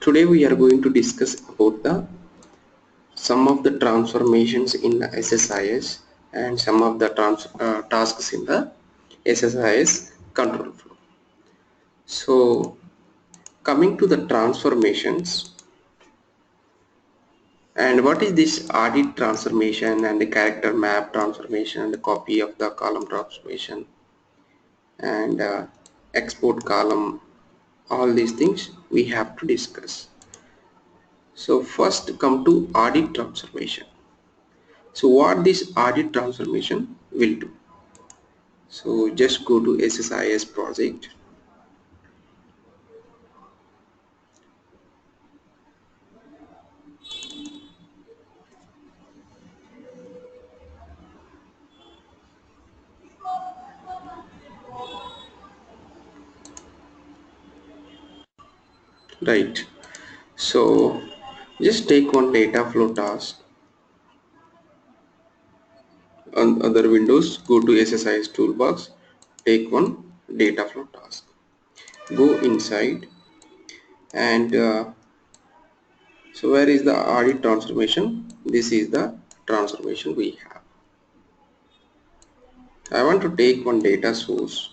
Today we are going to discuss about the some of the transformations in the SSIS and some of the tasks in the SSIS control flow. So coming to the transformations, and what is this audit transformation and the character map transformation and the copy of the column transformation and export column, all these things we have to discuss. So first come to audit transformation. So what this audit transformation will do. So just go to SSIS project. Right. So just take one data flow task. On other windows, go to SSIS toolbox, take one data flow task. Go inside and so where is the audit transformation? This is the transformation we have. I want to take one data source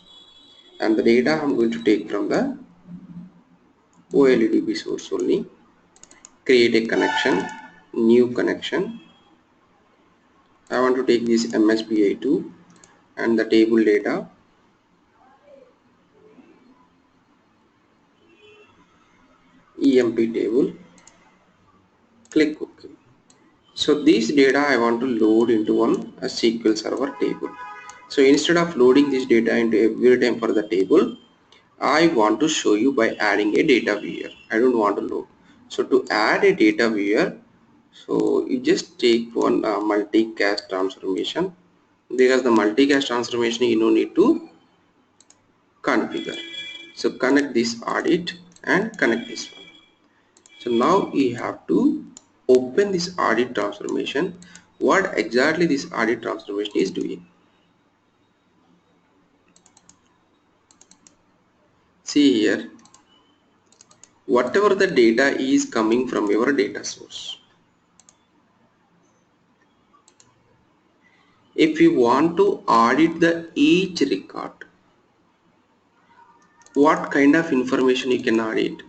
and the data I'm going to take from the OLEDB source only. Create a connection, new connection. I want to take this MSBI2 and the table data. EMP table. Click OK. So this data I want to load into a SQL Server table. So instead of loading this data into every time for the table, I want to show you by adding a data viewer. I don't want to load. So to add a data viewer, so you just take one multicast transformation. Because the multicast transformation you don't need to configure. So connect this audit and connect this one. So now you have to open this audit transformation. What exactly this audit transformation is doing. See here, whatever the data is coming from your data source. If you want to audit the each record, what kind of information you can audit?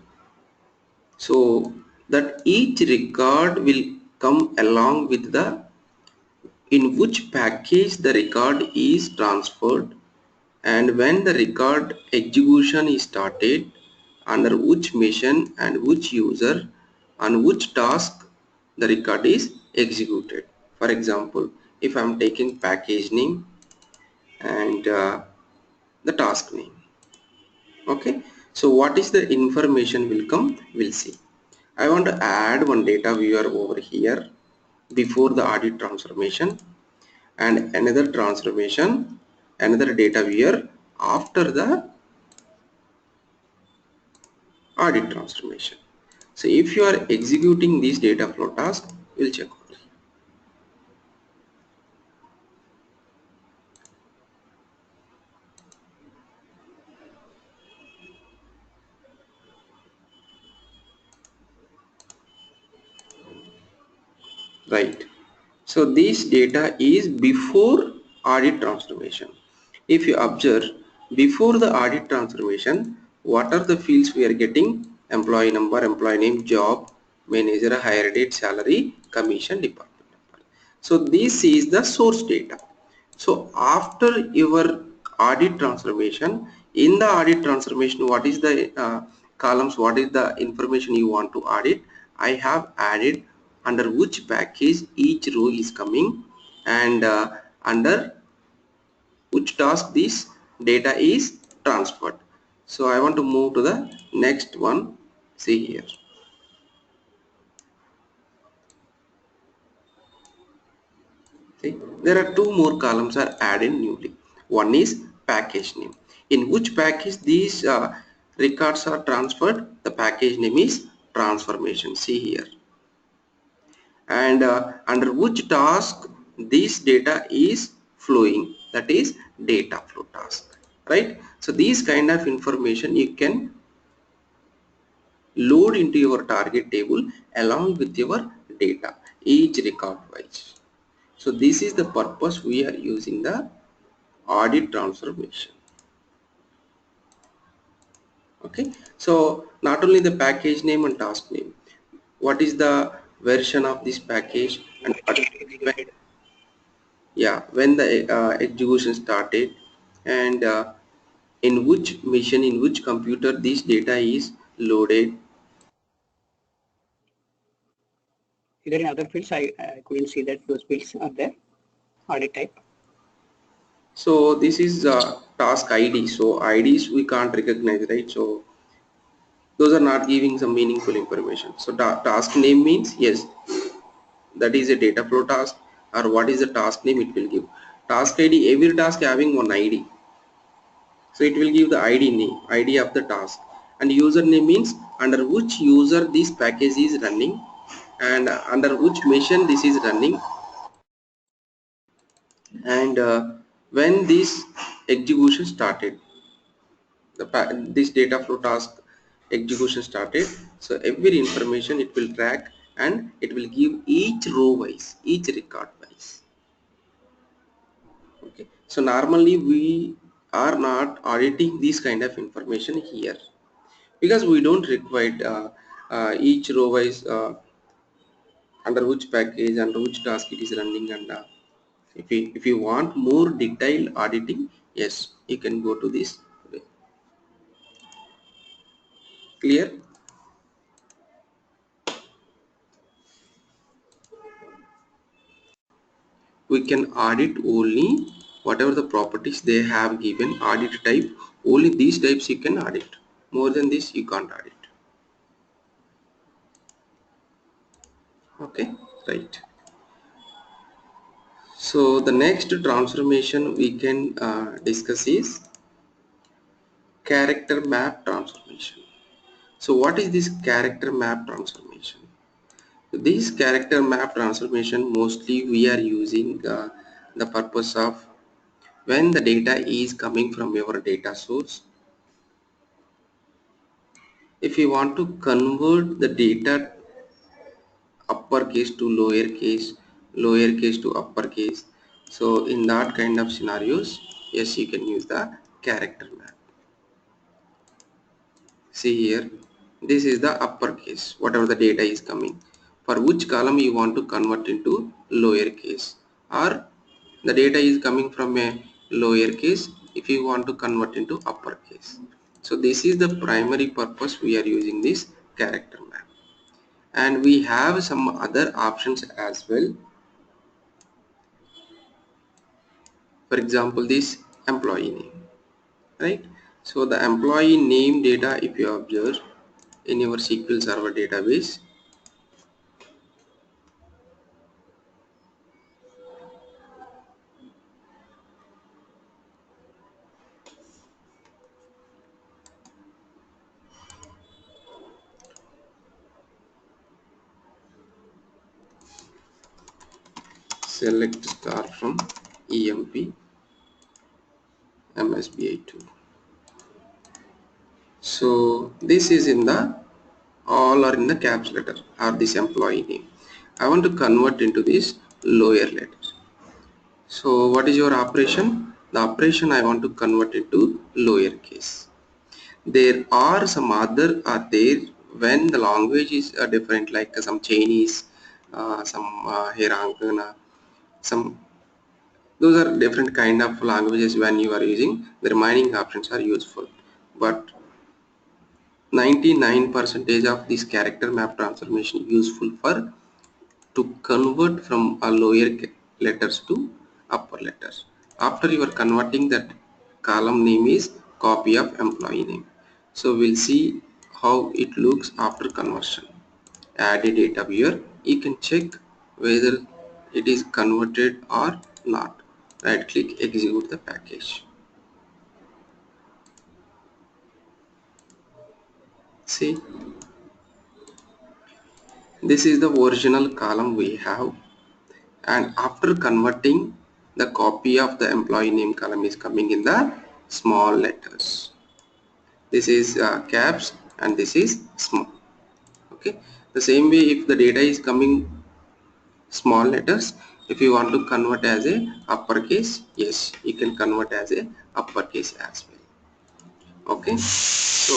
So that each record will come along with the in which package the record is transferred and when the record execution is started, under which machine and which user on which task the record is executed. For example, if I am taking package name and the task name. Okay, so what is the information will come, we'll see. I want to add one data viewer over here before the audit transformation and another transformation, another data viewer after the audit transformation. So if you are executing this data flow task, we'll check over here. Right. So this data is before audit transformation. If you observe, before the audit transformation, what are the fields we are getting? Employee number, employee name, job, manager, hire date, salary, commission, department number. So this is the source data. So after your audit transformation, in the audit transformation, what is the columns, what is the information you want to audit? I have added under which package each row is coming and under which task this data is transferred. So I want to move to the next one. See here. See, there are two more columns are added newly. One is package name. In which package these records are transferred? The package name is transformation. See here. And under which task this data is flowing, that is data flow task, right? So these kind of information you can load into your target table along with your data, each record wise. So this is the purpose we are using the audit transformation. Okay, so not only the package name and task name, what is the version of this package, and when the execution started, and in which machine, in which computer this data is loaded. Is there in other fields? I couldn't see that those fields are there. Audit type. So this is task ID. So IDs we can't recognize, right? So those are not giving some meaningful information. So task name means yes, that is a data flow task, or what is the task name it will give. Task ID, every task having one ID. So it will give the ID name, ID of the task, and username means under which user this package is running, and under which machine this is running, and when this execution started, this data flow task execution started. So every information it will track, and it will give each row wise, each record wise. Okay, so normally we are not auditing this kind of information here, because we don't require each row wise under which package, under which task it is running, and if you want more detailed auditing, yes, you can go to this way. Clear? We can audit only whatever the properties they have given. Audit type, only these types you can audit. More than this you can't audit. Okay, right. So the next transformation we can discuss is character map transformation. So what is this character map transformation? This character map transformation mostly we are using the purpose of when the data is coming from your data source. If you want to convert the data uppercase to lowercase to uppercase, so in that kind of scenarios, yes, you can use the character map. See here, this is the uppercase, whatever the data is coming. For which column you want to convert into lowercase, or the data is coming from a lowercase, if you want to convert into uppercase. So this is the primary purpose we are using this character map. And we have some other options as well. For example, this employee name, right? So the employee name data, if you observe in your SQL Server database, select star from EMP MSBI2. So this is in the all are in the caps letter, or this employee name. I want to convert into this lower letters. So what is your operation? The operation I want to convert into lowercase. There are some other are there when the language is different, like some Chinese, some Hiragana, some, those are different kind of languages. When you are using, the remaining options are useful, but 99% of this character map transformation useful for to convert from a lower letters to upper letters. After you are converting, that column name is copy of employee name. So we'll see how it looks after conversion. Add a data here, you can check whether it is converted or not. Right click, execute the package. See, this is the original column we have, and after converting, the copy of the employee name column is coming in the small letters. This is caps and this is small. Okay, the same way if the data is coming small letters, if you want to convert as a uppercase, yes, you can convert as a uppercase as well. Okay, so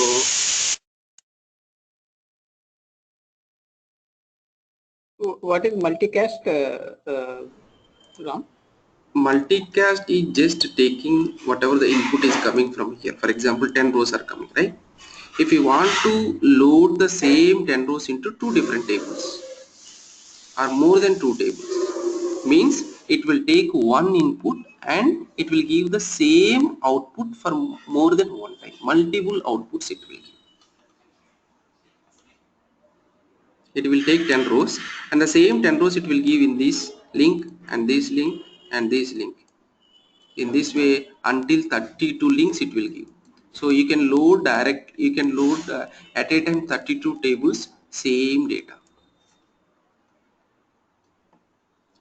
What is multicast, Ram? multicast is just taking whatever the input is coming from here. For example, 10 rows are coming, right? If you want to load the same 10 rows into two different tables or more than two tables, means it will take one input and it will give the same output for more than one time. Multiple outputs it will give. It will take 10 rows and the same 10 rows it will give in this link and this link and this link. In this way until 32 links it will give. So you can load at a time 32 tables, same data.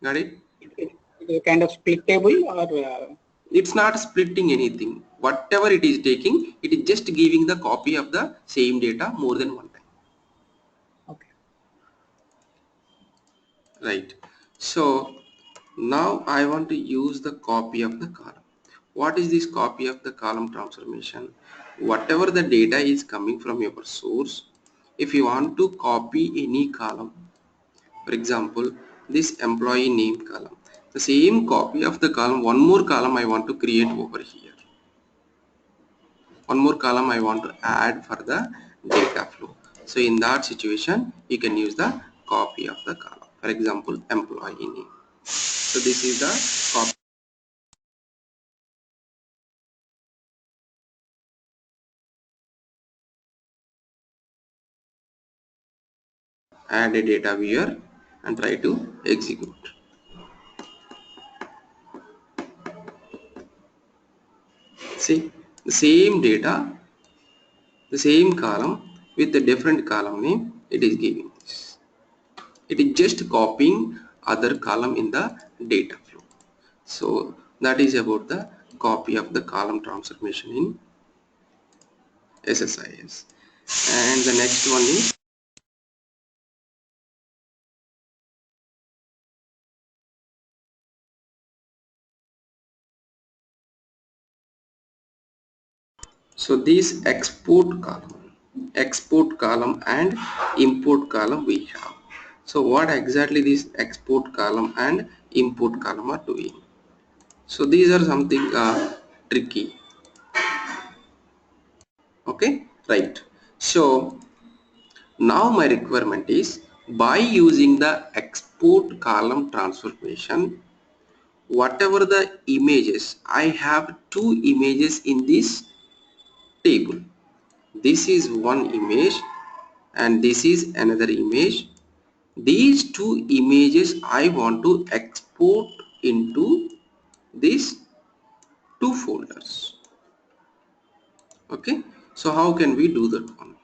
Got it? It is a kind of split table, or It's not splitting anything. Whatever it is taking, it is just giving the copy of the same data more than one time. okay. Right. So now I want to use the copy of the column. What is this copy of the column transformation? Whatever the data is coming from your source, if you want to copy any column, for example, this employee name column, the same copy of the column, one more column I want to create over here. One more column I want to add for the data flow. So in that situation, you can use the copy of the column. For example, employee name. So this is the copy. Add a data viewer and try to execute. See, the same data, the same column with a different column name, it is giving this. It is just copying other column in the data flow. So that is about the copy of the column transformation in SSIS. And the next one is, so this export column and import column we have. So what exactly this export column and import column are doing? So these are something tricky. Okay, right. So now my requirement is, by using the export column transformation, whatever the images, I have two images in this table. This is one image and this is another image. These two images I want to export into these two folders. Okay, so how can we do that one?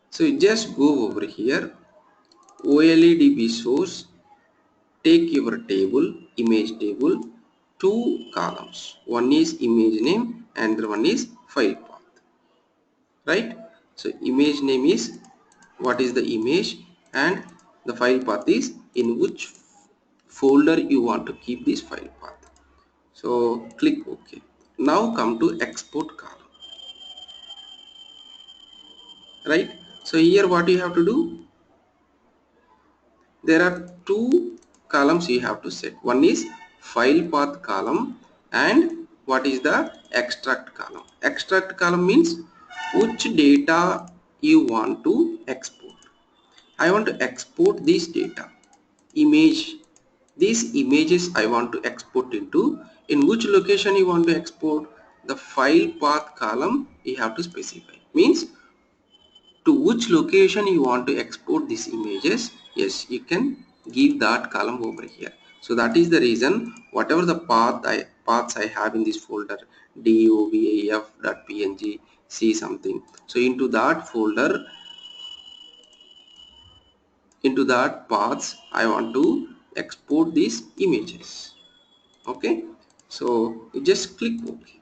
So you just go over here, OLEDB source, take your table, image table, two columns. One is image name and the one is file path. Right? So image name is what is the image and the file path is in which folder you want to keep this file path. So click OK. Now come to export column. Right? So here what you have to do? There are two columns you have to set. One is file path column and what is the extract column. Extract column means which data you want to export. I want to export this data image. These images I want to export into. In which location you want to export? The file path column you have to specify. Means to which location you want to export these images. Yes, you can give that column over here. So that is the reason whatever the paths I have in this folder, dovaf.png, see something. So into that folder, into that paths I want to export these images. Okay, so you just click OK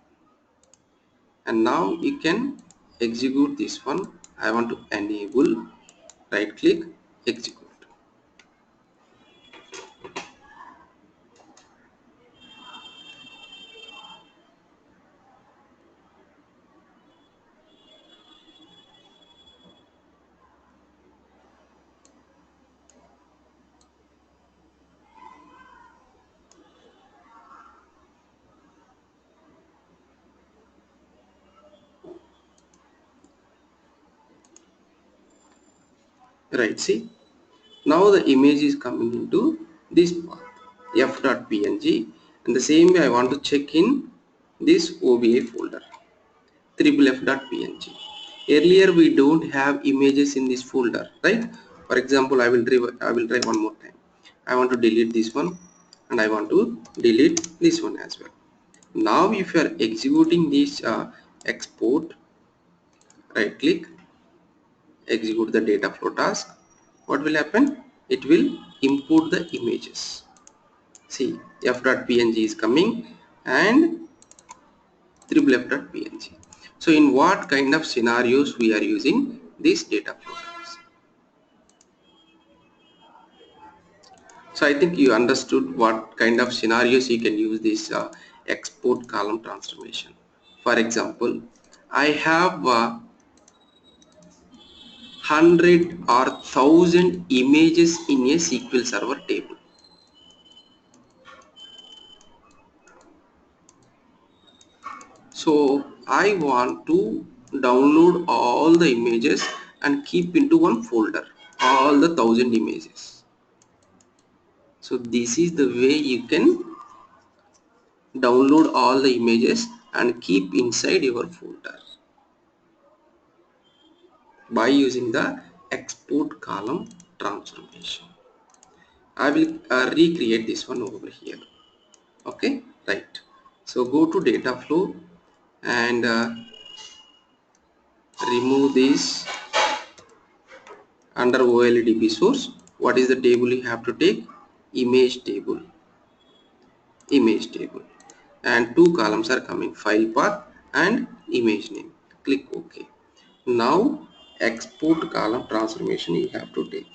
and now you can execute this one I want to enable, right click, execute. Right, see, now the image is coming into this path f.png, and the same way I want to check in this OBI folder f.png. Earlier we don't have images in this folder, right? For example, I will try one more time. I want to delete this one and I want to delete this one as well. Now if you are executing this export, right click, execute the data flow task, what will happen? It will import the images. See, f.png is coming and f.png. So in what kind of scenarios we are using this data flow task? So I think you understood what kind of scenarios you can use this export column transformation. For example, I have 100 or 1000 images in a SQL Server table. So I want to download all the images and keep into one folder, all the 1000 images. So this is the way you can download all the images and keep inside your folder by using the export column transformation. I will recreate this one over here. Okay, right. So go to data flow and remove this under OLDB source. What is the table you have to take? Image table. Image table. And two columns are coming, file path and image name. Click OK. Now export column transformation you have to take.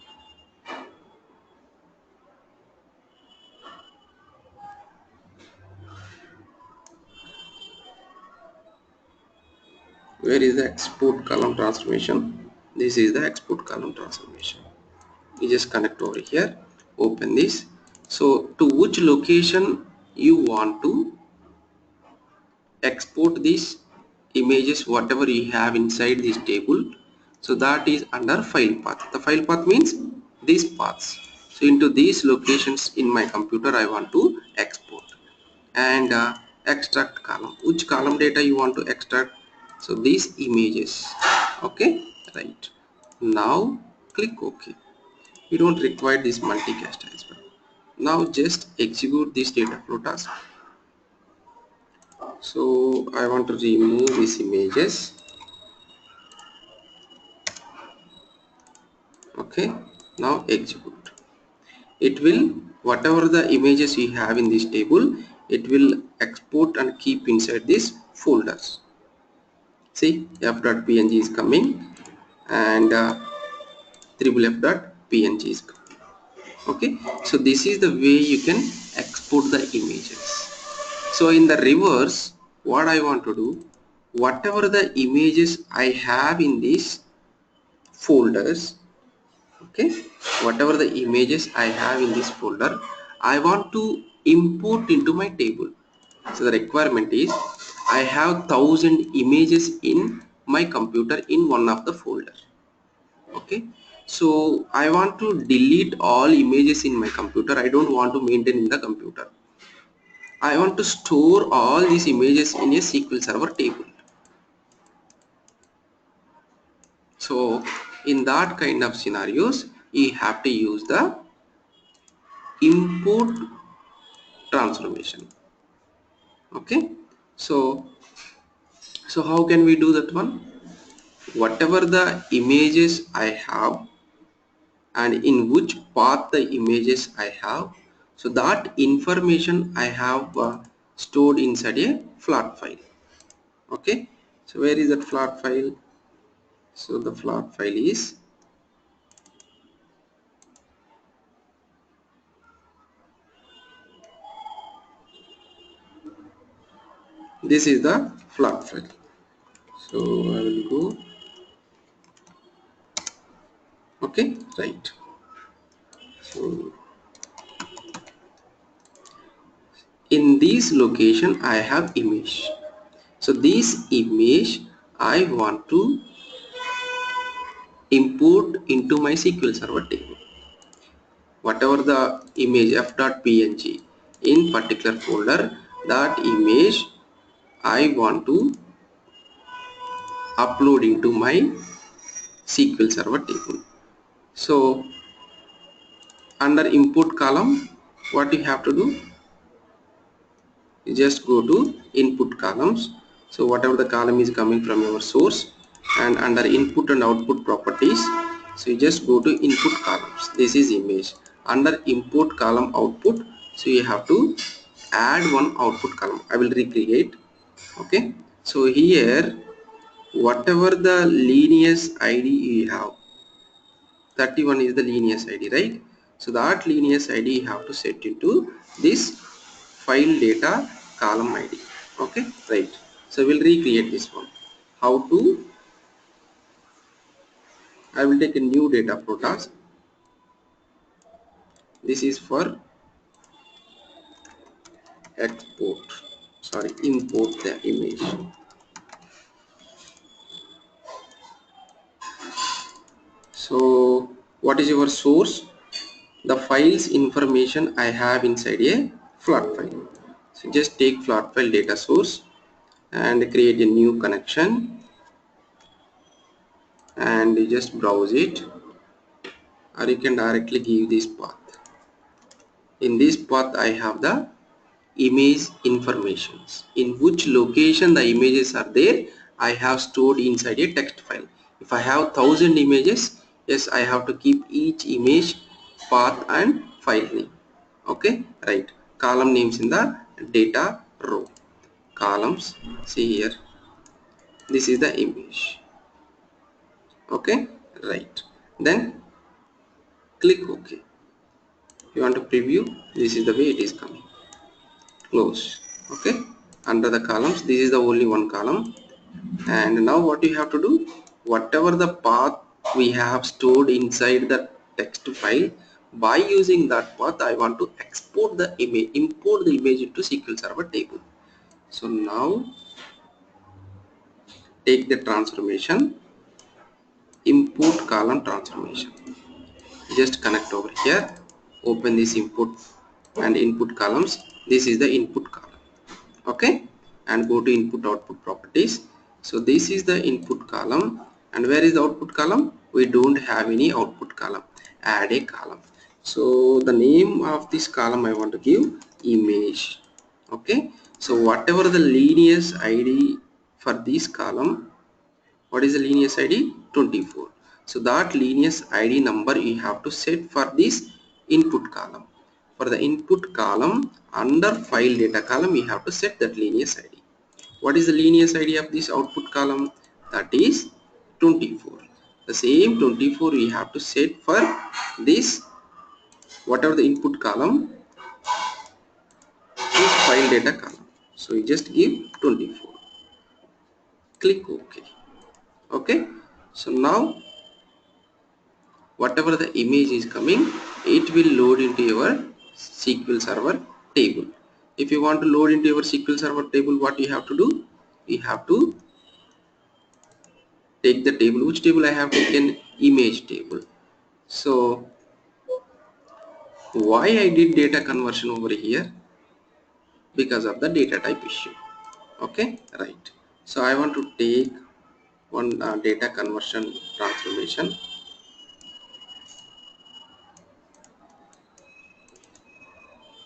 Where is the export column transformation? This is the export column transformation. You just connect over here, open this. So to which location you want to export these images, whatever you have inside this table, so that is under file path. The file path means these paths. So into these locations in my computer I want to export. And extract column, which column data you want to extract? So these images. Okay, right. Now click OK. You don't require this multicast as well. Now just execute this data flow task. So I want to remove these images. Okay, now execute. It will, whatever the images you have in this table, it will export and keep inside these folders. See, f.png is coming and f.png is coming. Okay, so this is the way you can export the images. So in the reverse, what I want to do, whatever the images I have in these folders, okay, whatever the images I have in this folder, I want to import into my table. So the requirement is I have 1000 images in my computer in one of the folder. Okay, so I want to delete all images in my computer. I don't want to maintain in the computer. I want to store all these images in a SQL Server table. So in that kind of scenarios, you have to use the import transformation. Okay, so how can we do that one? Whatever the images I have and in which path the images I have, so that information I have stored inside a flat file. Okay, so where is that flat file? So the plot file is this is the plot file. So I will go, okay, right. So in this location I have image. So this image I want to import into my SQL Server table. Whatever the image f.png in particular folder, that image I want to upload into my SQL Server table. So under input column, what you have to do, you just go to input columns. So whatever the column is coming from your source, and under input and output properties, so you just go to input columns. This is image. Under import column output, so you have to add one output column. I will recreate. Okay, so here whatever the lineage id you have, 31 is the lineage id, right? So that lineage id you have to set into this file data column id. Okay, right. So we'll recreate this one. How to, I will take a new data flow task. This is for export, sorry, import the image. So what is your source? The files information I have inside a plot file. So just take plot file data source and create a new connection, and you just browse it, or you can directly give this path. In this path I have the image informations, in which location the images are there I have stored inside a text file. If I have 1000 images, yes, I have to keep each image path and file name. Okay, right. Column names in the data row. Columns, see here, this is the image. Okay, right. Then click OK. You want to preview, this is the way it is coming. Close. Okay, under the columns, this is the only one column. And now what you have to do, whatever the path we have stored inside the text file, by using that path I want to export the image, import the image into SQL Server table. So now take the transformation, import column transformation. Just connect over here, open this input and input columns. This is the input column. Okay, and go to input output properties. So this is the input column, and where is the output column? We don't have any output column. Add a column. So the name of this column I want to give image. Okay, so whatever the lineage id for this column, what is the lineage id? 24. So that lineage id number you have to set for this input column. For the input column, under file data column, you have to set that lineage id. What is the lineage id of this output column? That is 24. The same 24 you have to set for this, whatever the input column is file data column. So you just give 24. Click OK. Okay, so now whatever the image is coming, it will load into your SQL Server table. If you want to load into your SQL Server table, what you have to do? You have to take the table. Which table I have taken? Image table. So why I did data conversion over here? Because of the data type issue. Okay, right. So I want to take one data conversion transformation.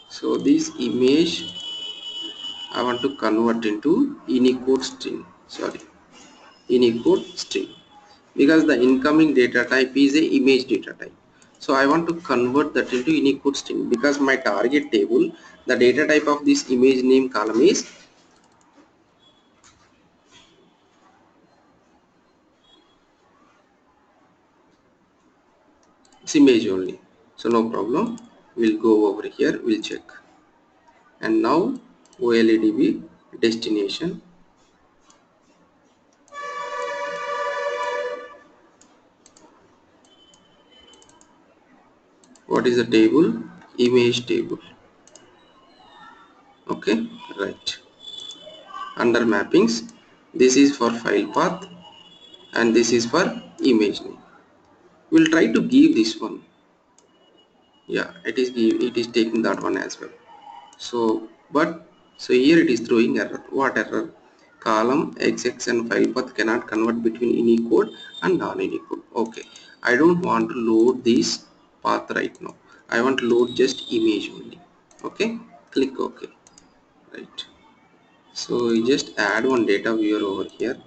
So this image I want to convert into Unicode string. Sorry, Unicode string, because the incoming data type is a image data type. So I want to convert that into Unicode string, because my target table, the data type of this image name column is It's image only. So no problem. We'll go over here. We'll check. And now OLEDB destination. What is the table? Image table. Okay, right. Under mappings, this is for file path and this is for image name. We'll try to give this one. Yeah, it is taking that one as well. So here it is throwing error. What error? Column XX and file path cannot convert between Unicode and non-Unicode. Okay, I don't want to load this path right now. I want to load just image only. Okay, click OK. Right. So you just add one data viewer over here.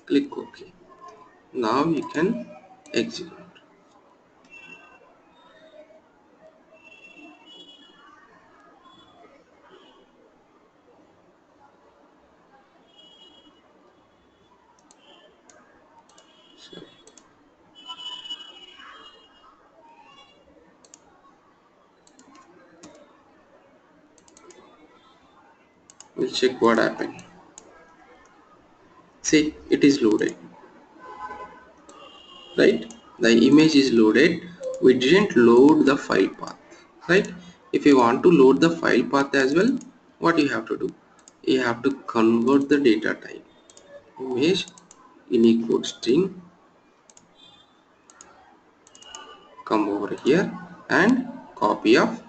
Click OK. Now you can execute. So we'll check what happened. See, it is loaded. Right, the image is loaded. We didn't load the file path. Right, if you want to load the file path as well, what you have to do, you have to convert the data type image Unicode string, come over here and copy of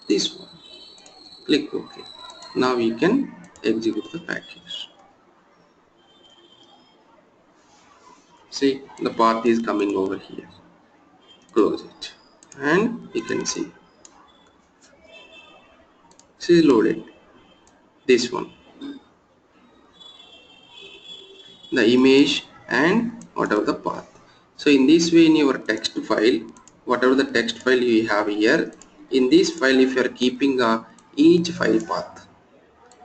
this one, click OK. Now we can execute the package. See, the path is coming over here. Close it and you can see this is loaded, this one, the image and whatever the path. So in this way, in your text file, whatever the text file you have here, in this file if you are keeping each file path,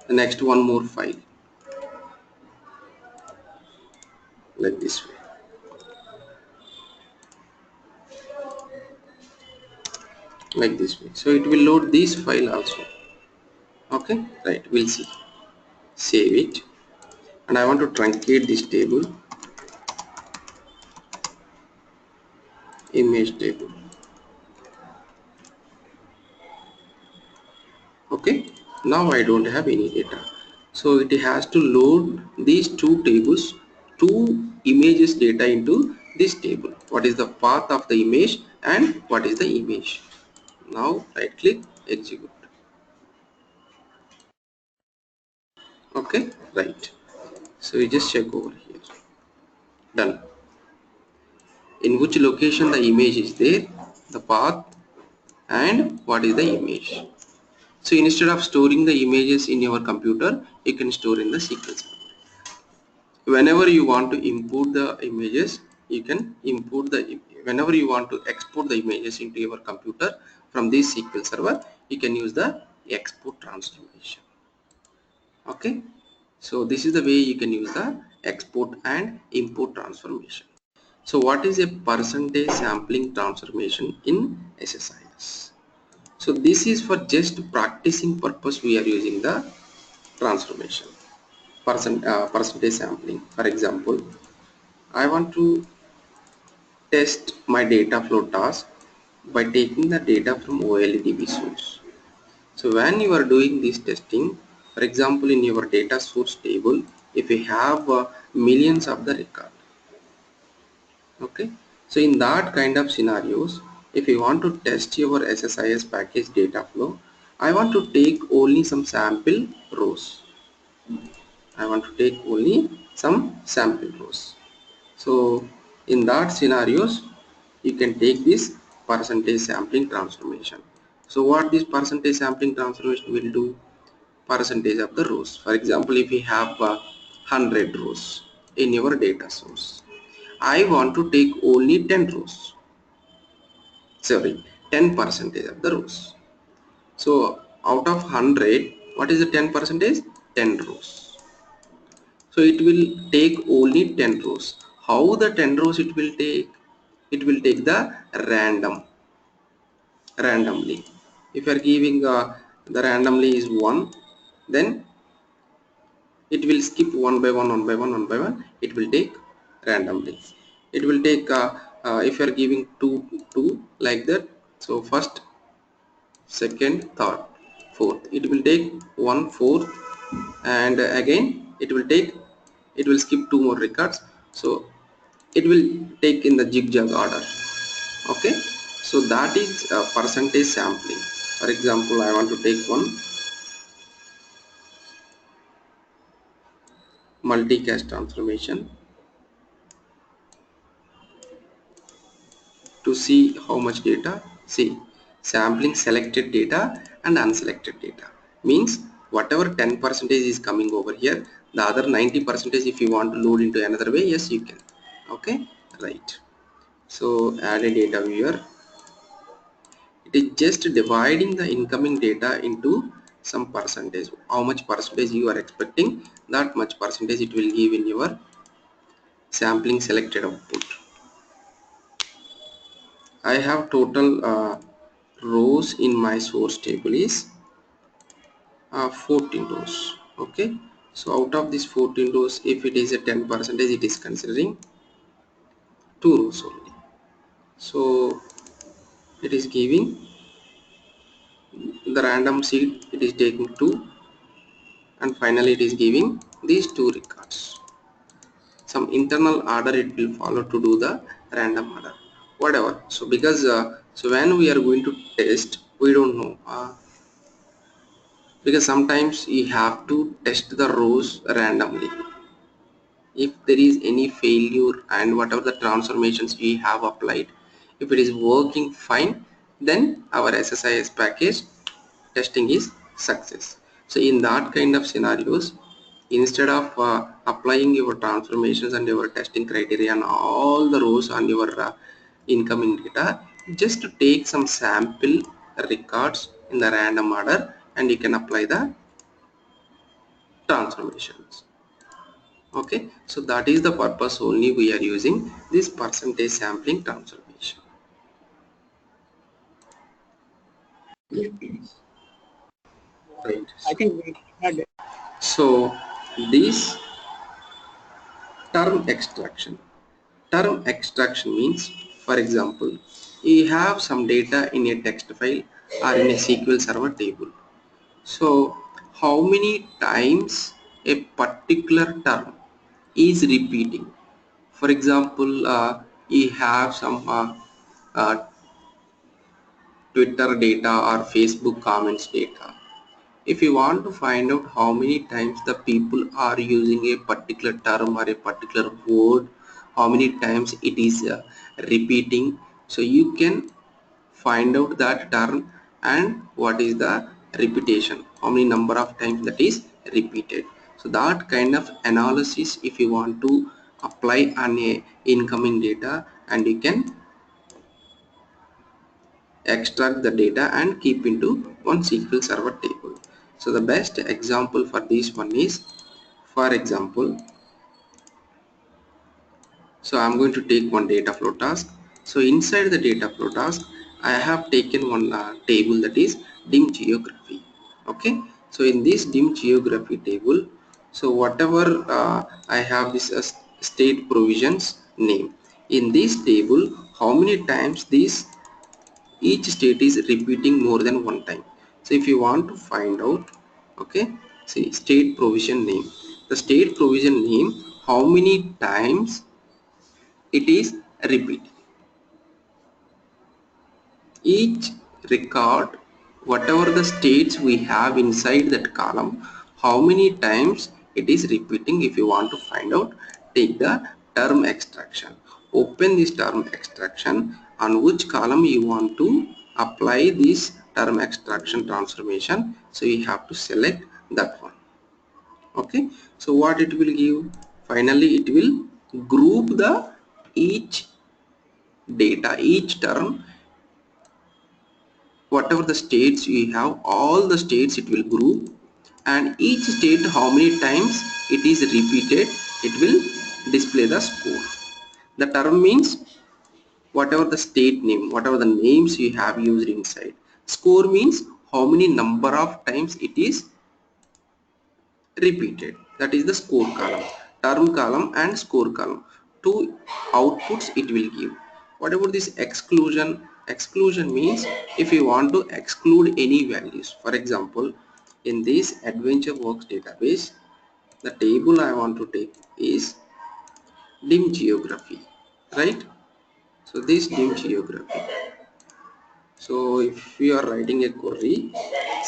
the next one more file like this way. Like this way. So it will load this file also. Okay, right, we'll see. Save it. And I want to truncate this table, image table. Okay, now I don't have any data, so it has to load these two tables, two images data into this table. What is the path of the image and what is the image? Now right click, execute. Okay, right, so we just check over here. Done. In which location the image is there, the path and what is the image. So instead of storing the images in your computer, you can store in the SQL server. Whenever you want to import the images, you can import the, whenever you want to export the images into your computer from this SQL server, you can use the export transformation. Okay, so this is the way you can use the export and import transformation. So what is a percentage sampling transformation in SSIS? So this is for just practicing purpose we are using the transformation. Percentage sampling. For example, I want to test my data flow task by taking the data from OLEDB source. So when you are doing this testing, for example, in your data source table, if you have millions of the record, okay, so in that kind of scenarios, if you want to test your SSIS package data flow, I want to take only some sample rows. I want to take only some sample rows. So in that scenarios, you can take this percentage sampling transformation. So what this percentage sampling transformation will do? Percentage of the rows. For example, if you have 100 rows in your data source, I want to take only 10 rows. Sorry, 10% of the rows. So out of 100, what is the 10%? 10 rows. So it will take only 10 rows. How the 10 rows it will take? it will take the randomly. If you are giving the randomly is 1, then it will skip one by one. It will take randomly. It will take if you are giving 2 like that, so first, second, third, fourth, it will take 1/4, and again it will skip 2 more records, so it will take in the zigzag order. Okay, so that is percentage sampling. For example, I want to take one multicast transformation to see how much data. See, sampling selected data and unselected data means whatever 10% is coming over here, the other 90% if you want to load into another way, yes you can. Okay, right. So add a data viewer. It is just dividing the incoming data into some percentage. How much percentage you are expecting, that much percentage it will give in your sampling selected output. I have total rows in my source table is 14 rows. Okay, so out of this 14 rows, if it is a 10%, it is considering 2 rows only. So it is giving the random seed, it is taking 2, and finally it is giving these 2 records. Some internal order it will follow to do the random order, whatever. So because so when we are going to test, we don't know because sometimes you have to test the rows randomly. If there is any failure and whatever the transformations we have applied, if it is working fine, then our SSIS package testing is success. So in that kind of scenarios, instead of applying your transformations and your testing criteria on all the rows on your incoming data, just to take some sample records in the random order and you can apply the transformations. Okay, so that is the purpose only we are using this percentage sampling transformation. Right. I think we had So this term extraction means, for example, you have some data in a text file or in a SQL Server table. So how many times a particular term is repeating? For example, you have some uh, Twitter data or Facebook comments data. If you want to find out how many times the people are using a particular term or a particular word, how many times it is repeating, so you can find out that term and what is the repetition, how many number of times that is repeated. So that kind of analysis if you want to apply on a incoming data, and you can extract the data and keep into one SQL Server table. So the best example for this one is, for example, so I'm going to take one data flow task. So inside the data flow task, I have taken one table that is dim geography. Okay, so in this dim geography table, so whatever I have this state provisions name. In this table, how many times this each state is repeating more than one time. So if you want to find out, okay, see state provision name, the state provision name, how many times it is repeating, each record, whatever the states we have inside that column, how many times it is repeating. If you want to find out, take the term extraction, open this term extraction, on which column you want to apply this term extraction transformation, so you have to select that one. Okay, so what it will give, finally it will group the each data, each term, whatever the states you have, all the states it will group, and each state how many times it is repeated, it will display the score. The term means whatever the state name, whatever the names you have used inside. Score means how many number of times it is repeated. That is the score column. Term column and score column. Two outputs it will give. What about this exclusion? Exclusion means if you want to exclude any values. For example, in this AdventureWorks database, the table I want to take is dim geography, right? So this dim geography. So if we are writing a query,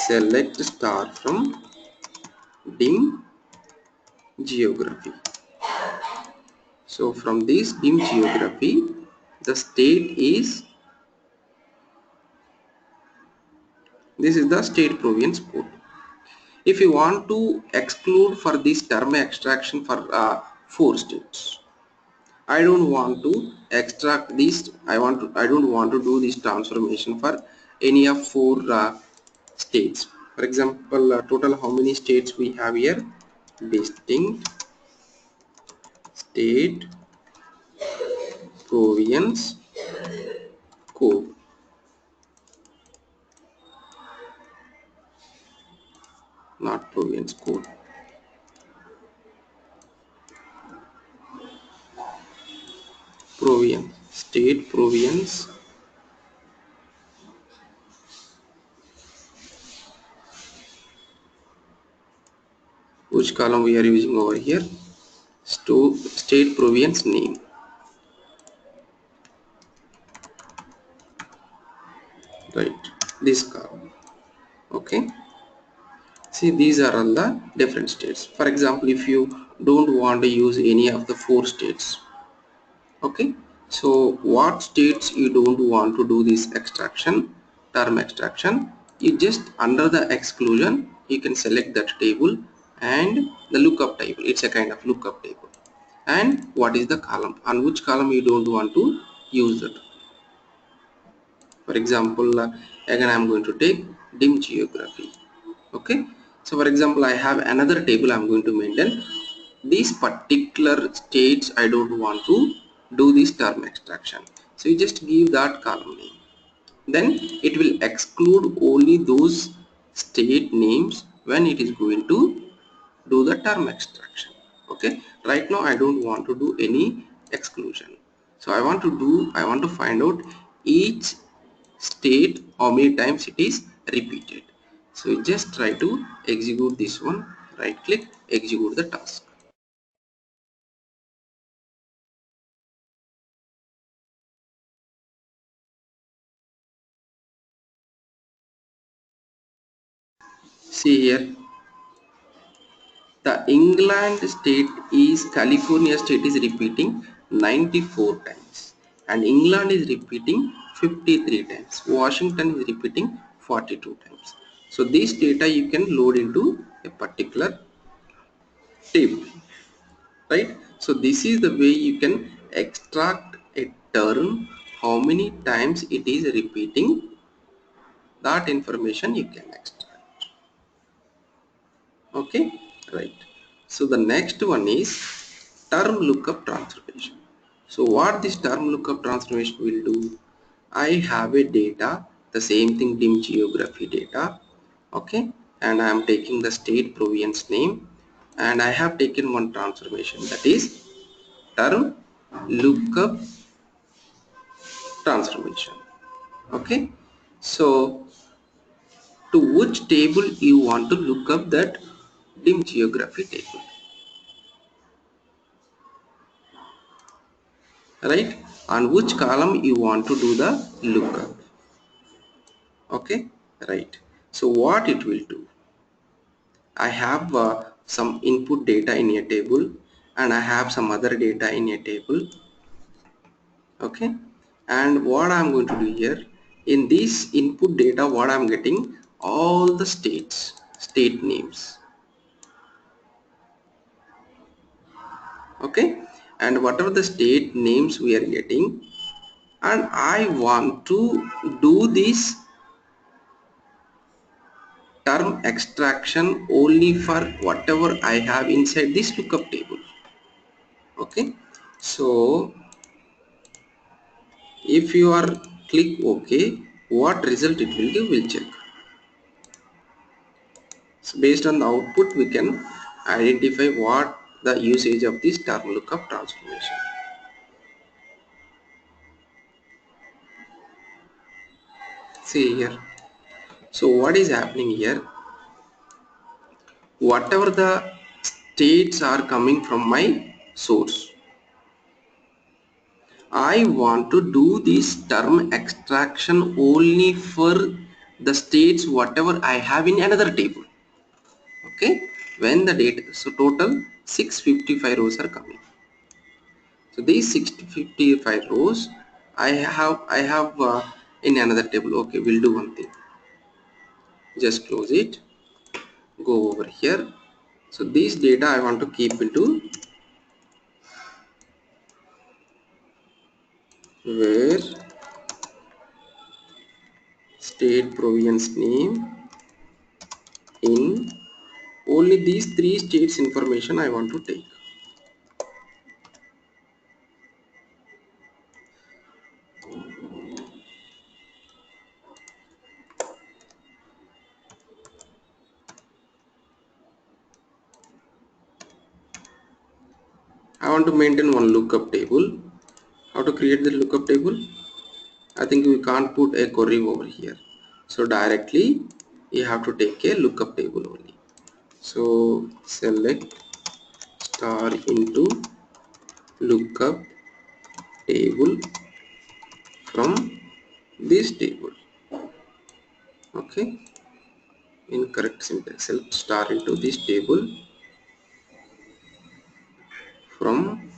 select star from dim geography. So from this dim geography, the state is, this is the state province code. If you want to exclude for this term extraction for 4 states, I don't want to extract this. I don't want to do this transformation for any of 4 states. For example, total how many states we have here? Distinct state province code. Not province code. Province. State province. Which column we are using over here? State province name. Right. This column. Okay. See, these are all the different states. For example, if you don't want to use any of the 4 states, okay, so what states you don't want to do this extraction, term extraction, you just under the exclusion you can select that table and the lookup table. It's a kind of lookup table. And what is the column, on which column you don't want to use it. For example, again I am going to take dim geography. Okay, so for example I have another table I'm going to maintain. These particular states I don't want to do this term extraction, so you just give that column name, then it will exclude only those state names when it is going to do the term extraction. Okay, right now I don't want to do any exclusion, so I want to find out each state how many times it is repeated. So you just try to execute this one, right click, execute the task. See here, the England state is, California state is repeating 94 times and England is repeating 53 times. Washington is repeating 42 times. So this data you can load into a particular table, right? So this is the way you can extract a term, how many times it is repeating, that information you can extract. Okay, right. So the next one is term lookup transformation. So what this term lookup transformation will do, I have a data, the same thing, dim geography data, okay, and I am taking the state province name and I have taken one transformation, that is term lookup transformation. Okay, so to which table you want to look up that dim geography table, right? On which column you want to do the lookup. Okay, right. So what it will do, I have some input data in a table and I have some other data in a table. Okay, and what I'm going to do here, in this input data what I'm getting, all the state names. Okay, and whatever the state names we are getting, and I want to do this term extraction only for whatever I have inside this lookup table. Okay, so If you are click OK, what result it will give, we'll check. So based on the output, we can identify what the usage of this term lookup transformation. See here. So what is happening here? Whatever the states are coming from my source, I want to do this term extraction only for the states whatever I have in another table. Okay, when the data, so total 655 rows are coming. So these 655 rows I have in another table. Okay, we'll do one thing. Just close it. Go over here. So this data I want to keep into where state province name in only these three states information I want to take. I want to maintain one lookup table. How to create the lookup table? I think we can't put a query over here. So directly you have to take a lookup table only. So select star into lookup table from this table. Okay, incorrect syntax. Select star into this table from,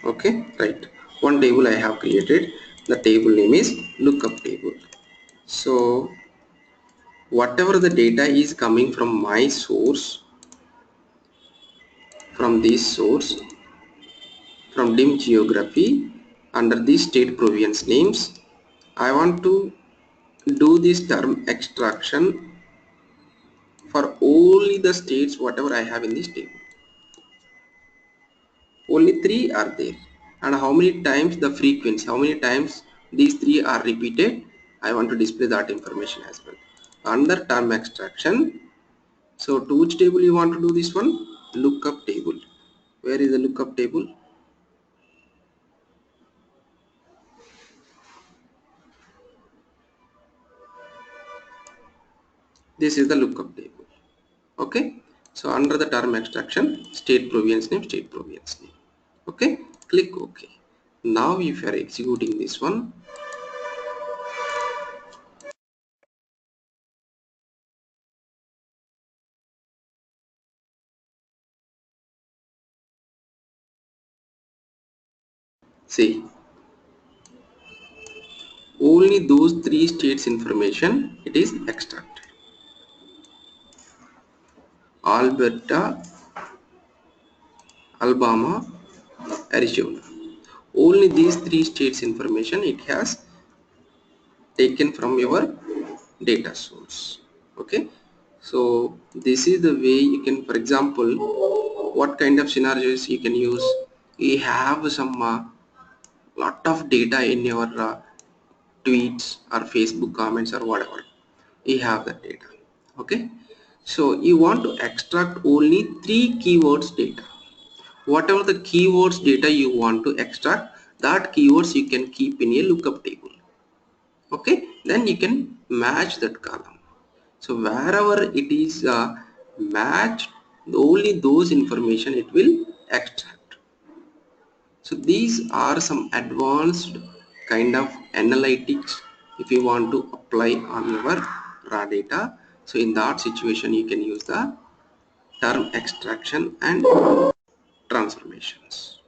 okay, right, one table I have created. The table name is lookup table. So whatever the data is coming from my source, from this source, from dim geography under these state province names, I want to do this term extraction for only the states whatever I have in this table. Only three are there, and how many times the frequency, how many times these three are repeated, I want to display that information as well under term extraction. So to which table you want to do this one? Lookup table. Where is the lookup table? This is the lookup table. Okay, so under the term extraction, state province name, state province name. Okay, click OK. Now if you are executing this one, see, only those three states information it is extracted: Alberta, Alabama, Arizona. Only these three states information it has taken from your data source. Okay, so this is the way you can, for example, what kind of scenarios you can use. You have some lot of data in your tweets or Facebook comments or whatever, you have that data. Okay, so you want to extract only three keywords data. Whatever the keywords data you want to extract, that keywords you can keep in a lookup table. Okay, then you can match that column. So wherever it is matched, only those information it will extract. So these are some advanced kind of analytics if you want to apply on your raw data. So in that situation you can use the term extraction and transformations.